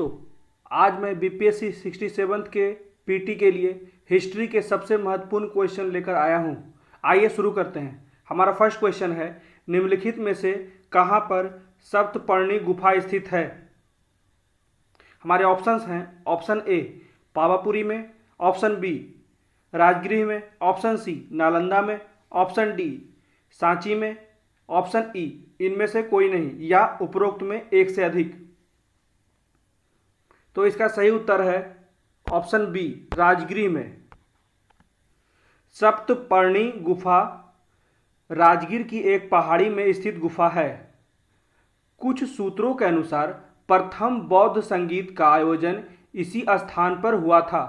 दोस्तों, आज मैं बीपीएससी 67 के पीटी के लिए हिस्ट्री के सबसे महत्वपूर्ण क्वेश्चन लेकर आया हूं। आइए शुरू करते हैं। हमारा फर्स्ट क्वेश्चन है, निम्नलिखित में से कहां पर सप्तपर्णी गुफा स्थित है? हमारे ऑप्शंस हैं, ऑप्शन ए पावापुरी में, ऑप्शन बी राजगृह में, ऑप्शन सी नालंदा में, ऑप्शन डी सांची में, ऑप्शन ई इनमें से कोई नहीं या उपरोक्त में एक से अधिक। तो इसका सही उत्तर है ऑप्शन बी राजगृह में। सप्तपर्णी गुफा राजगीर की एक पहाड़ी में स्थित गुफा है। कुछ सूत्रों के अनुसार प्रथम बौद्ध संगीत का आयोजन इसी स्थान पर हुआ था।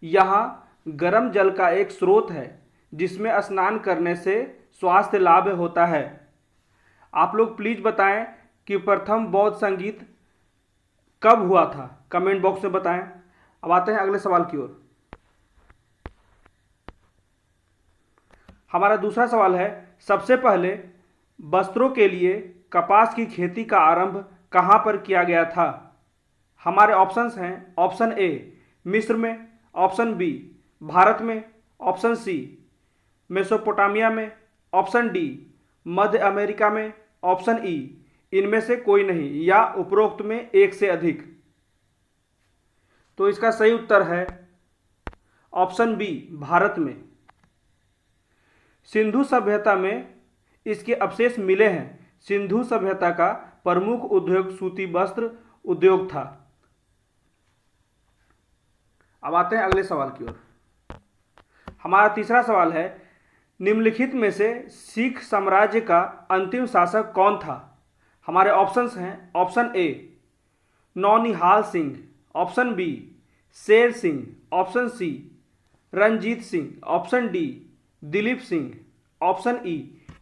यहाँ गर्म जल का एक स्रोत है जिसमें स्नान करने से स्वास्थ्य लाभ होता है। आप लोग प्लीज बताएं कि प्रथम बौद्ध संगीत कब हुआ था, कमेंट बॉक्स में बताएं। अब आते हैं अगले सवाल की ओर। हमारा दूसरा सवाल है, सबसे पहले वस्त्रों के लिए कपास की खेती का आरंभ कहां पर किया गया था? हमारे ऑप्शंस हैं, ऑप्शन ए मिस्र में, ऑप्शन बी भारत में, ऑप्शन सी मेसोपोटामिया में, ऑप्शन डी मध्य अमेरिका में, ऑप्शन ई इनमें से कोई नहीं या उपरोक्त में एक से अधिक। तो इसका सही उत्तर है ऑप्शन बी भारत में। सिंधु सभ्यता में इसके अवशेष मिले हैं। सिंधु सभ्यता का प्रमुख उद्योग सूती वस्त्र उद्योग था। अब आते हैं अगले सवाल की ओर। हमारा तीसरा सवाल है, निम्नलिखित में से सिख साम्राज्य का अंतिम शासक कौन था? हमारे ऑप्शंस हैं, option A Naunihal Singh, option B Sher Singh, option C Ranjit Singh, option D Dilip Singh, option E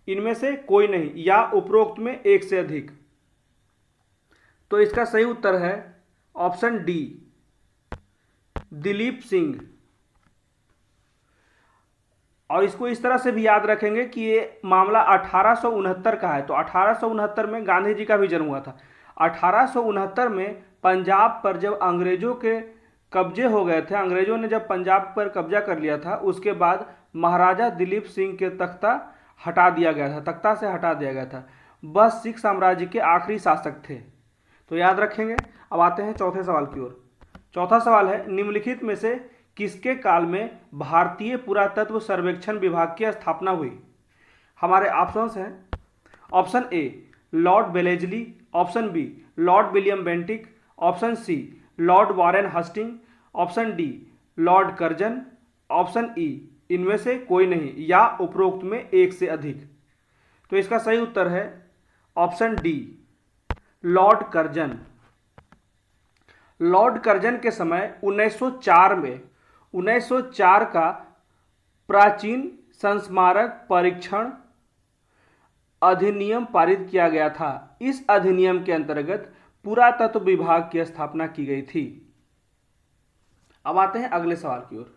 इनमें से कोई नहीं या उपरोक्त में एक से अधिक। तो इसका सही उत्तर है ऑप्शन डी दिलीप सिंह। और इसको इस तरह से भी याद रखेंगे कि ये मामला 1869 का है। तो 1869 में गांधी जी का भी जन्म हुआ था। 1869 में पंजाब पर जब अंग्रेजों के कब्जे हो गए थे, अंग्रेजों ने जब पंजाब पर कब्जा कर लिया था, उसके बाद महाराजा दिलीप सिंह के तख्ता हटा दिया गया था, तख्ता से हटा दिया गया था। वह सिख साम्राज्य के आखिरी शासक थे। तो याद रखेंगे। अब आते हैं चौथे सवाल की ओर। चौथा सवाल है, निम्नलिखित में से किसके काल में भारतीय पुरातत्व सर्वेक्षण विभाग की स्थापना हुई? हमारे ऑप्शंस हैं, option A Lord Wellesley, option B Lord William Bentinck, option C Lord Warren Hastings, option D Lord Curzon, option E इनमें से कोई नहीं या उपरोक्त में एक से अधिक। तो इसका सही उत्तर है option D Lord Curzon. Lord Curzon के समय 1904 का प्राचीन संस्मारक परीक्षण अधिनियम पारित किया गया था। इस अधिनियम के अंतर्गत पुरातत्व विभाग की स्थापना की गई थी। अब आते हैं अगले सवाल की ओर।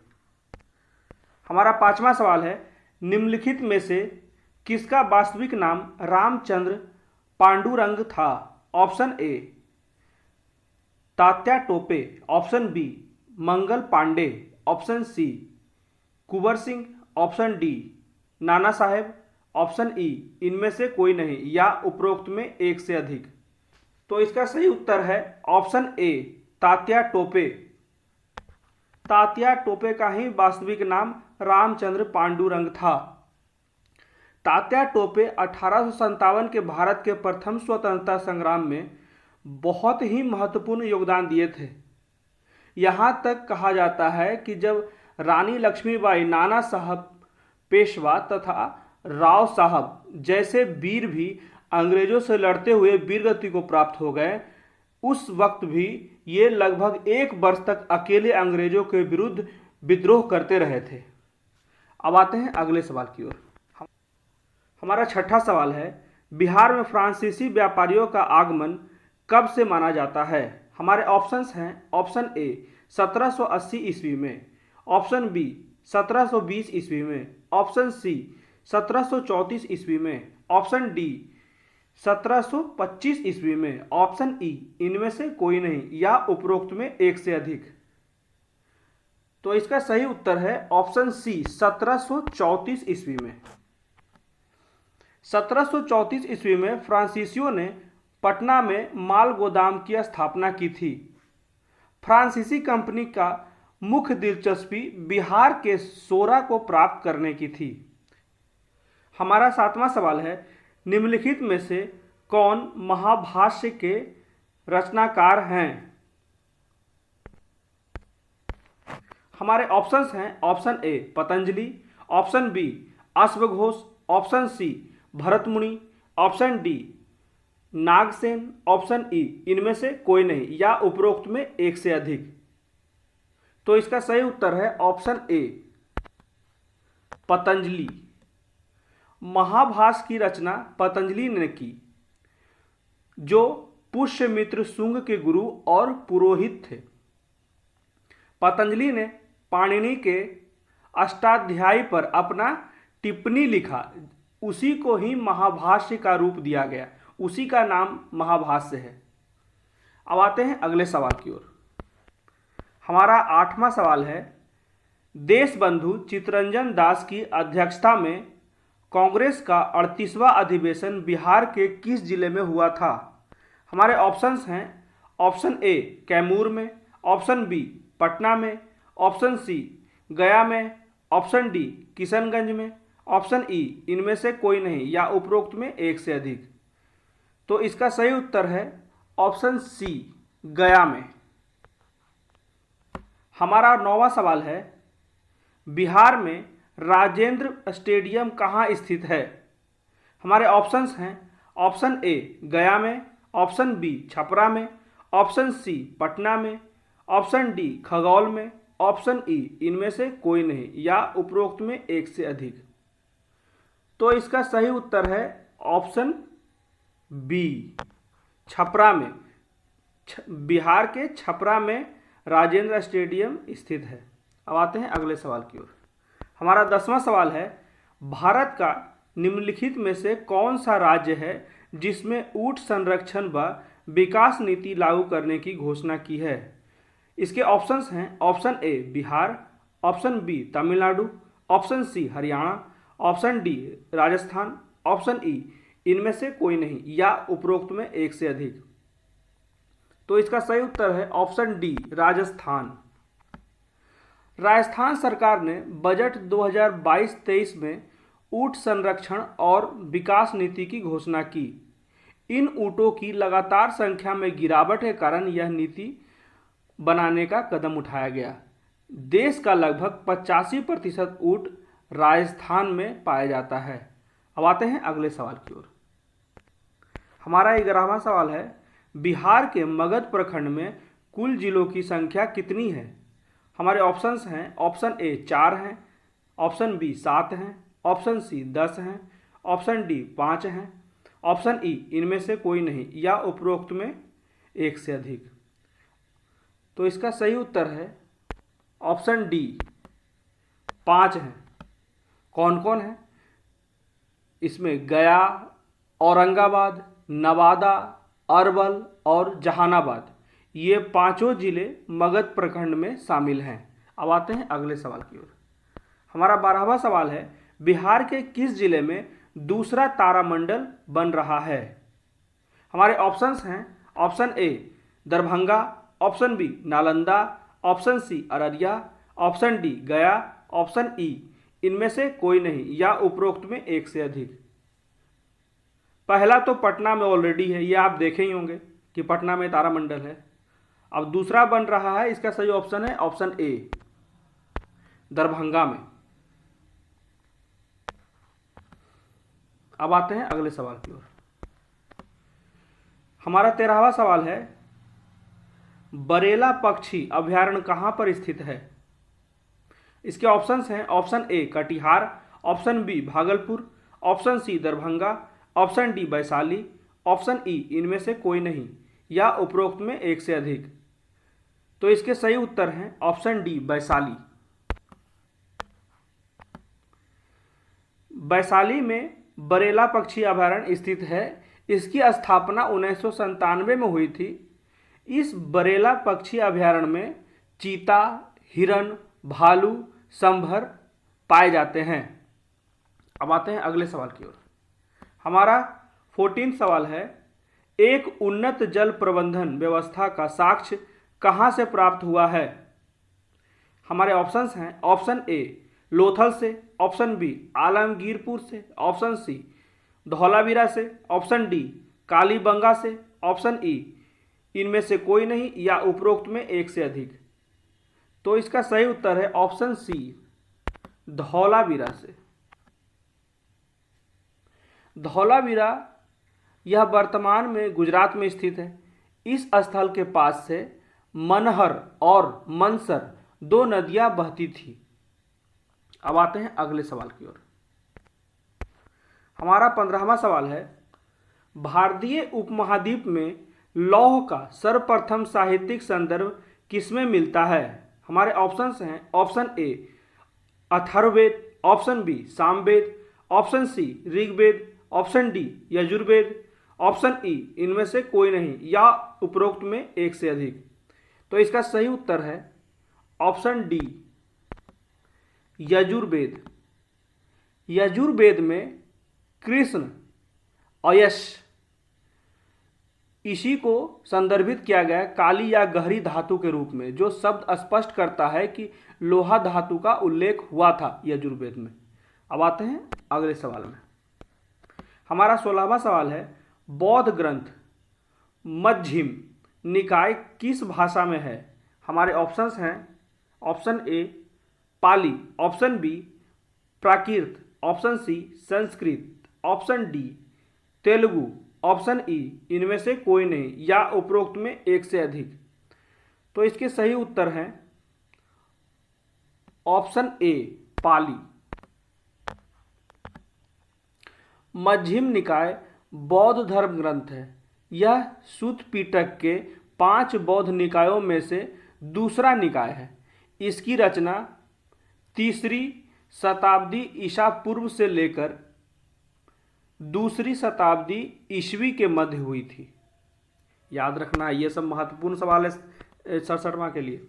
हमारा पांचवा सवाल है, निम्नलिखित में से किसका वास्तविक नाम रामचंद्र पांडुरंग था? Option A Tatya Tope, option B Mangal Pandey, option C Kunwar Singh, option D Nana Sahib, option E इनमें से कोई नहीं या उपरोक्त में एक से अधिक। तो इसका सही उत्तर है ऑप्शन ए तात्या टोपे। तात्या टोपे का ही वास्तविक नाम रामचंद्र पांडुरंग था। तात्या टोपे 1857 के भारत के प्रथम स्वतंत्रता संग्राम में बहुत ही महत्वपूर्ण योगदान दिए थे। यहाँ तक कहा जाता है कि जब रानी लक्ष्मीबाई, नाना साहब पेशवा तथा राव साहब जैसे वीर भी अंग्रेजों से लड़ते हुए वीरगति को प्राप्त हो गए, उस वक्त भी ये लगभग 1 वर्ष तक अकेले अंग्रेजों के विरुद्ध विद्रोह करते रहे थे। अब आते हैं अगले सवाल की ओर। हमारा छठा सवाल है, बिहार में फ्रांसीसी व्यापारियों का आगमन कब से माना जाता है? हमारे ऑप्शंस हैं, ऑप्शन ए 1780 ईस्वी में, ऑप्शन बी 1720 ईस्वी में, ऑप्शन सी 1734 ईस्वी में, ऑप्शन डी 1725 ईस्वी में। ऑप्शन ई, इनमें से कोई नहीं या उपरोक्त में एक से अधिक। तो इसका सही उत्तर है ऑप्शन सी, 1734 ईस्वी में। 1734 ईस्वी में फ्रांसीसियों ने पटना में माल गोदाम की स्थापना की थी। फ्रांसीसी कंपनी का मुख्य दिलचस्पी बिहार के सोरा को प्राप्त करने की थी। हमारा 7वां सवाल है, निम्नलिखित में से कौन महाभाष्य के रचनाकार हैं? हमारे ऑप्शंस हैं, option A Patanjali, option B अश्वघोष, option C Bharatmuni, option D Nagasena, option E इनमें से कोई नहीं या उपरोक्त में एक से अधिक। तो इसका सही उत्तर है ऑप्शन ए पतंजलि। महाभाष्य की रचना पतंजलि ने की, जो पुष्यमित्र शुंग के गुरु और पुरोहित थे। पतंजलि ने पाणिनि के अष्टाध्यायी पर अपना टिप्पणी लिखा, उसी को ही महाभाष्य का रूप दिया गया, उसी का नाम महाभाष्य है। अब आते हैं अगले सवाल की ओर। हमारा 8वां सवाल है, देशबंधु चित्तरंजन दास की अध्यक्षता में कांग्रेस का 38वां अधिवेशन बिहार के किस जिले में हुआ था? हमारे ऑप्शंस हैं, ऑप्शन ए कैमूर में, ऑप्शन बी पटना में, ऑप्शन सी गया में, ऑप्शन डी किशनगंज में, ऑप्शन ई इनमें से कोई नहीं या उपरोक्त में एक से अधिक। तो इसका सही उत्तर है ऑप्शन सी गया में। हमारा 9वां सवाल है, बिहार में राजेंद्र स्टेडियम कहाँ स्थित है? हमारे ऑप्शंस हैं, ऑप्शन ए गया में, ऑप्शन बी छपरा में, ऑप्शन सी पटना में, ऑप्शन डी खगौल में, ऑप्शन ई इनमें से कोई नहीं या उपरोक्त में एक से अधिक। तो इसका सही उत्तर है ऑप्शन बी छपरा में। बिहार के छपरा में राजेंद्र स्टेडियम स्थित है। अब आते हैं अगले सवाल की ओर। हमारा 10वां सवाल है, भारत का निम्नलिखित में से कौन सा राज्य है जिसमें ऊंट संरक्षण व विकास नीति लागू करने की घोषणा की है? इसके ऑप्शंस हैं, option A Bihar, option B Tamil Nadu, option C Haryana, option D Rajasthan, option E इनमें से कोई नहीं या उपरोक्त में एक से अधिक। तो इसका सही उत्तर है ऑप्शन डी राजस्थान। राजस्थान सरकार ने बजट 2022-23 में ऊंट संरक्षण और विकास नीति की घोषणा की। इन ऊँटों की लगातार संख्या में गिरावट के कारण यह नीति बनाने का कदम उठाया गया। देश का लगभग 85% ऊँट राजस्थान में पाया जाता है। अब आते हैं अगले सवाल की ओर। हमारा 11वां सवाल है, बिहार के मगध प्रखंड में कुल जिलों की संख्या कितनी है? हमारे ऑप्शंस हैं, ऑप्शन ए 4 हैं, ऑप्शन बी 7 हैं, ऑप्शन सी 10 हैं, ऑप्शन डी 5 हैं, ऑप्शन ई इनमें से कोई नहीं या उपरोक्त में एक से अधिक। तो इसका सही उत्तर है ऑप्शन डी 5 हैं। कौन कौन है? इसमें गया, औरंगाबाद, नवादा, अरवल और जहानाबाद, ये पांचों जिले मगध प्रखंड में शामिल हैं। अब आते हैं अगले सवाल की ओर। हमारा 12वां सवाल है, बिहार के किस जिले में दूसरा तारामंडल बन रहा है? हमारे ऑप्शंस हैं, option A Darbhanga, option B Nalanda, option C Araria, option D Gaya, option E इनमें से कोई नहीं या उपरोक्त में एक से अधिक। पहला तो पटना में ऑलरेडी है, ये आप देखे ही होंगे कि पटना में तारामंडल है। अब दूसरा बन रहा है, इसका सही ऑप्शन है ऑप्शन ए दरभंगा में। अब आते हैं अगले सवाल की ओर। हमारा 13वां सवाल है, बरेला पक्षी अभयारण्य कहां पर स्थित है? इसके ऑप्शंस हैं, option A Katihar, option B Bhagalpur, option C Darbhanga, option D Vaishali, option E इनमें से कोई नहीं या उपरोक्त में एक से अधिक। तो इसके सही उत्तर हैं ऑप्शन डी वैशाली। वैशाली में बरेला पक्षी अभयारण्य स्थित है। इसकी स्थापना 1997 में हुई थी। इस बरेला पक्षी अभयारण्य में चीता, हिरन, भालू, सांभर पाए जाते हैं। अब आते हैं अगले सवाल की ओर। हमारा 14 सवाल है, एक उन्नत जल प्रबंधन व्यवस्था का साक्ष्य कहाँ से प्राप्त हुआ है? हमारे ऑप्शंस हैं, ऑप्शन ए लोथल से, ऑप्शन बी आलमगीरपुर से, ऑप्शन सी धौलावीरा से, ऑप्शन डी कालीबंगा से, ऑप्शन ई इनमें से कोई नहीं या उपरोक्त में एक से अधिक। तो इसका सही उत्तर है ऑप्शन सी धौलावीरा से। धौलावीरा यह वर्तमान में गुजरात में स्थित है। इस स्थल के पास से मनहर और मनसर दो नदियां बहती थी। अब आते हैं अगले सवाल की ओर। हमारा 15वां सवाल है, भारतीय उपमहाद्वीप में लौह का सर्वप्रथम साहित्यिक संदर्भ किसमें मिलता है? हमारे ऑप्शंस हैं, option A Atharvaveda, option B Samaveda, option C Rigveda, option D Yajurveda, option E इनमें से कोई नहीं या उपरोक्त में एक से अधिक। तो इसका सही उत्तर है ऑप्शन डी यजुर्वेद। यजुर्वेद में कृष्ण अयश इसी को संदर्भित किया गया काली या गहरी धातु के रूप में, जो शब्द स्पष्ट करता है कि लोहा धातु का उल्लेख हुआ था यजुर्वेद में। अब आते हैं अगले सवाल में। हमारा 16वां सवाल है, बौद्ध ग्रंथ मध्यम निकाय किस भाषा में है? हमारे ऑप्शंस हैं, option A Pali, option B Prakrit, option C Sanskrit, option D Telugu, option E इनमें से कोई नहीं या उपरोक्त में एक से अधिक। तो इसके सही उत्तर हैं ऑप्शन ए पाली। मध्यम निकाय बौद्ध धर्म ग्रंथ है। यह सूत पिटक के 5 बौद्ध निकायों में से दूसरा निकाय है। इसकी रचना 3री शताब्दी ईसा पूर्व से लेकर 2री शताब्दी ईस्वी के मध्य हुई थी। याद रखना, ये सब महत्वपूर्ण सवाल है 67वां के लिए।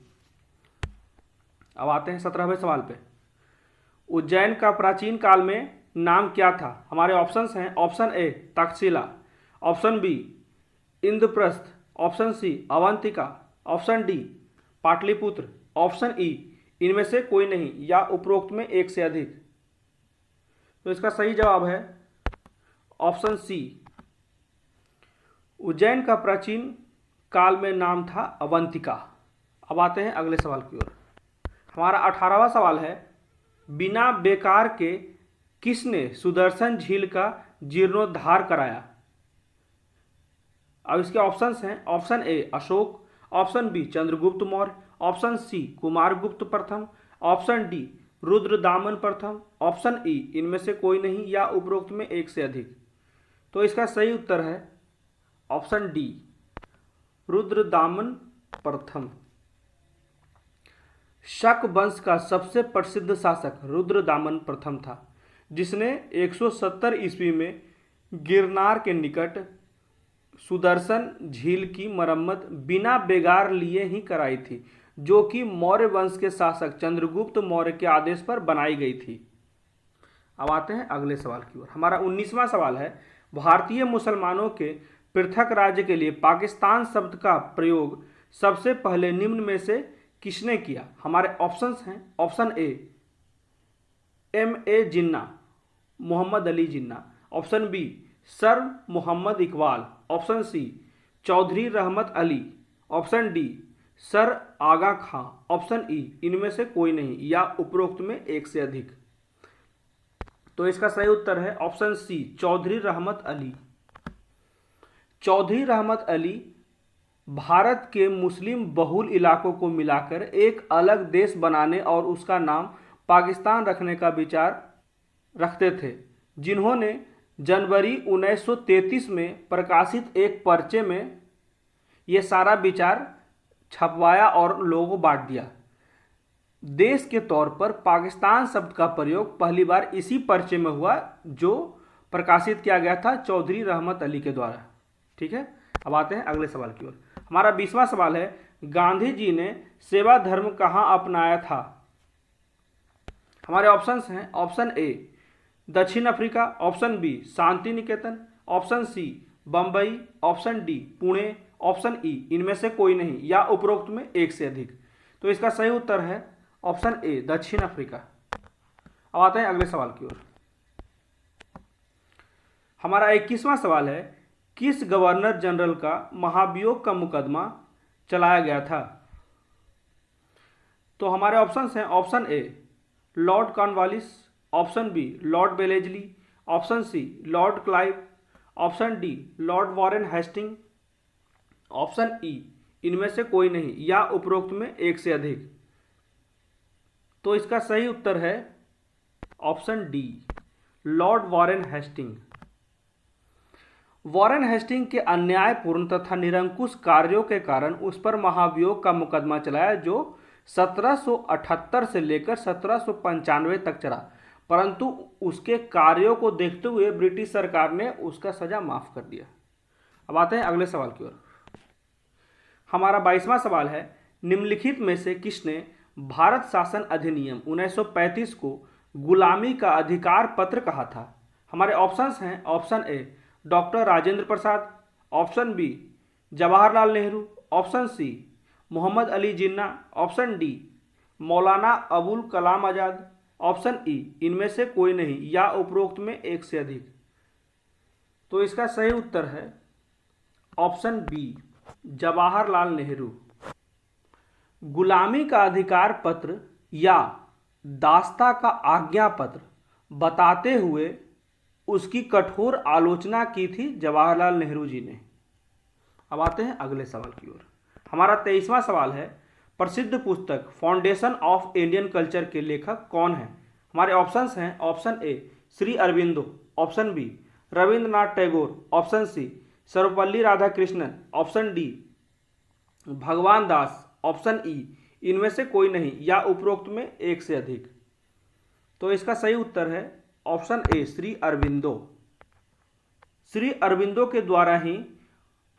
अब आते हैं 17वें सवाल पे। उज्जैन का प्राचीन काल में नाम क्या था? हमारे ऑप्शंस हैं, option A Takshashila, option B Indraprastha, option C Avantika, option D Pataliputra, option E इनमें से कोई नहीं या उपरोक्त में एक से अधिक। तो इसका सही जवाब है ऑप्शन सी उज्जैन का प्राचीन काल में नाम था अवंतिका। अब आते हैं अगले सवाल की ओर। हमारा 18वां सवाल है, बिना बेकार के किसने सुदर्शन झील का जीर्णोद्धार कराया? अब इसके ऑप्शंस हैं, option A Ashok, option B Chandragupta Maurya, option C Kumaragupta प्रथम, ऑप्शन डी रुद्रदामन प्रथम, ऑप्शन ई इनमें से कोई नहीं या उपरोक्त में एक से अधिक। तो इसका सही उत्तर है ऑप्शन डी रुद्रदामन प्रथम। शक वंश का सबसे प्रसिद्ध शासक रुद्रदामन प्रथम था, जिसने 170 ईस्वी में गिरनार के निकट सुदर्शन झील की मरम्मत बिना बेगार लिए ही कराई थी, जो कि मौर्य वंश के शासक चंद्रगुप्त मौर्य के आदेश पर बनाई गई थी। अब आते हैं अगले सवाल की ओर। हमारा 19वां सवाल है, भारतीय मुसलमानों के पृथक राज्य के लिए पाकिस्तान शब्द का प्रयोग सबसे पहले निम्न में से किसने किया? हमारे ऑप्शंस हैं, option A M.A. Jinnah, Mohammad Ali Jinnah, option B sir Mohammad Iqbal, option C Chaudhry Rahmat Ali, option D sir Aga Khan, option E इनमें से कोई नहीं या उपरोक्त में एक से अधिक। तो इसका सही उत्तर है ऑप्शन सी चौधरी रहमत अली। चौधरी रहमत अली भारत के मुस्लिम बहुल इलाकों को मिलाकर एक अलग देश बनाने और उसका नाम पाकिस्तान रखने का विचार रखते थे, जिन्होंने जनवरी 1933 में प्रकाशित एक पर्चे में ये सारा विचार छपवाया और लोगों को बांट दिया। देश के तौर पर पाकिस्तान शब्द का प्रयोग पहली बार इसी पर्चे में हुआ, जो प्रकाशित किया गया था चौधरी रहमत अली के द्वारा। ठीक है, अब आते हैं अगले सवाल की ओर। हमारा 20वां सवाल है, गांधी जी ने सेवा धर्म कहाँ अपनाया था? हमारे ऑप्शंस हैं, ऑप्शन ए दक्षिण Africa, option B Shanti Niketan, option C Bambai, option D Pune, option E इनमें से कोई नहीं या उपरोक्त में एक से अधिक। तो इसका सही उत्तर है ऑप्शन ए दक्षिण अफ्रीका। अब आते हैं अगले सवाल की ओर। हमारा 21वां सवाल है, किस गवर्नर जनरल का महाभियोग का मुकदमा चलाया गया था? तो हमारे ऑप्शंस हैं, option A Lord Cornwallis, option B Lord Wellesley, option C Lord Clive, option D Lord Warren Hasting, option E इनमें से कोई नहीं या उपरोक्त में एक से अधिक। तो इसका सही उत्तर है option D Lord Warren Hasting. Warren Hasting के अन्यायपूर्ण तथा निरंकुश कार्यों के कारण उस पर महाभियोग का मुकदमा चलाया, जो 1778 से लेकर 1795 तक चला, परंतु उसके कार्यों को देखते हुए ब्रिटिश सरकार ने उसका सजा माफ कर दिया। अब आते हैं अगले सवाल की ओर। हमारा 22वां सवाल है, निम्नलिखित में से किसने भारत शासन अधिनियम 1935 को गुलामी का अधिकार पत्र कहा था? हमारे ऑप्शंस हैं, option A doctor Rajendra Prasad, option B Jawaharlal Nehru, option C Mohammad Ali Jinnah, option D Maulana Abul Kalam Azad, option E इनमें से कोई नहीं या उपरोक्त में एक से अधिक। तो इसका सही उत्तर है ऑप्शन बी जवाहरलाल नेहरू। गुलामी का अधिकार पत्र या दास्ता का आज्ञा पत्र बताते हुए उसकी कठोर आलोचना की थी जवाहरलाल नेहरू जी ने। अब आते हैं अगले सवाल की ओर। हमारा 23वां सवाल है, प्रसिद्ध पुस्तक फाउंडेशन ऑफ इंडियन कल्चर के लेखक कौन है? हमारे ऑप्शंस हैं, option A Shri Aurobindo, option B Rabindranath Tagore, option C Sarvepalli Radhakrishnan, option D Bhagwan Das, option E इनमें से कोई नहीं या उपरोक्त में एक से अधिक। तो इसका सही उत्तर है ऑप्शन ए श्री अरविंदो। श्री अरविंदो के द्वारा ही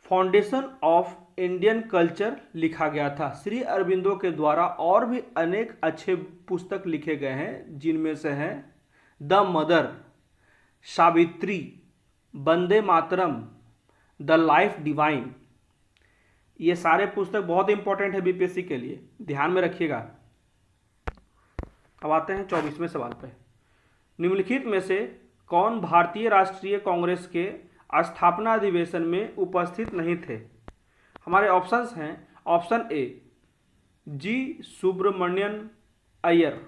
फाउंडेशन ऑफ इंडियन कल्चर लिखा गया था। श्री अरविंदो के द्वारा और भी अनेक अच्छे पुस्तक लिखे गए हैं, जिनमें से हैं the mother, Savitri, Vande Mataram, the life divine. ये सारे पुस्तक बहुत इंपॉर्टेंट है बीपीएससी के लिए, ध्यान में रखिएगा। अब आते हैं 24वें सवाल पे। निम्नलिखित में से कौन भारतीय राष्ट्रीय कांग्रेस के स्थापना अधिवेशन में उपस्थित नहीं थे? हमारे ऑप्शंस हैं, option A G Subramania Iyer,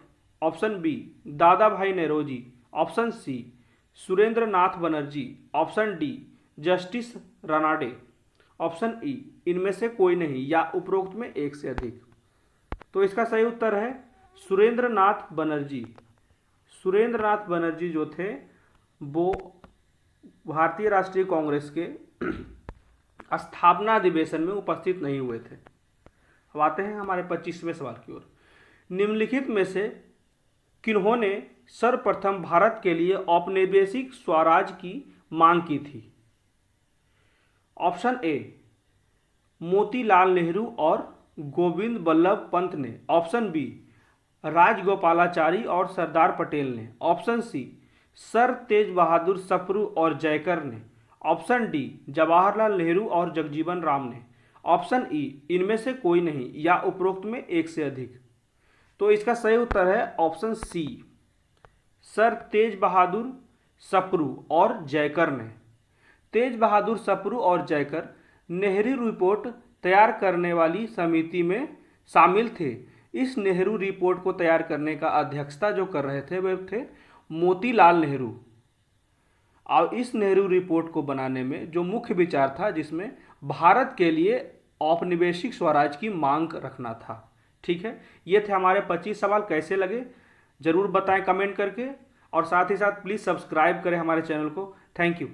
option B Dadabhai Naoroji, option C Surendranath Banerjee, option D justice Ranade, option E इनमें से कोई नहीं या उपरोक्त में एक से अधिक। तो इसका सही उत्तर है सुरेंद्र नाथ बनर्जी। सुरेंद्र नाथ बनर्जी जो थे वो भारतीय राष्ट्रीय कांग्रेस के स्थापना अधिवेशन में उपस्थित नहीं हुए थे। अब आते हैं हमारे 25वें सवाल की ओर। निम्नलिखित में से किन्होंने सर्वप्रथम भारत के लिए औपनिवेशिक स्वराज की मांग की थी? ऑप्शन ए मोतीलाल नेहरू और गोविंद बल्लभ पंत ने, ऑप्शन बी राजगोपालाचारी और सरदार पटेल ने, ऑप्शन सी सर तेज बहादुर सप्रू और जयकर ने, ऑप्शन डी जवाहरलाल नेहरू और जगजीवन राम ने, ऑप्शन ई इनमें से कोई नहीं या उपरोक्त में एक से अधिक। तो इसका सही उत्तर है ऑप्शन सी सर तेज बहादुर सप्रू और जयकर ने। तेज बहादुर सप्रू और जयकर नेहरू रिपोर्ट तैयार करने वाली समिति में शामिल थे। इस नेहरू रिपोर्ट को तैयार करने का अध्यक्षता जो कर रहे थे वे थे मोतीलाल नेहरू। और इस नेहरू रिपोर्ट को बनाने में जो मुख्य विचार था, जिसमें भारत के लिए औपनिवेशिक स्वराज की मांग रखना था। ठीक है, ये थे हमारे 25 सवाल। कैसे लगे जरूर बताएं कमेंट करके, और साथ ही साथ प्लीज़ सब्सक्राइब करें हमारे चैनल को। Thank you.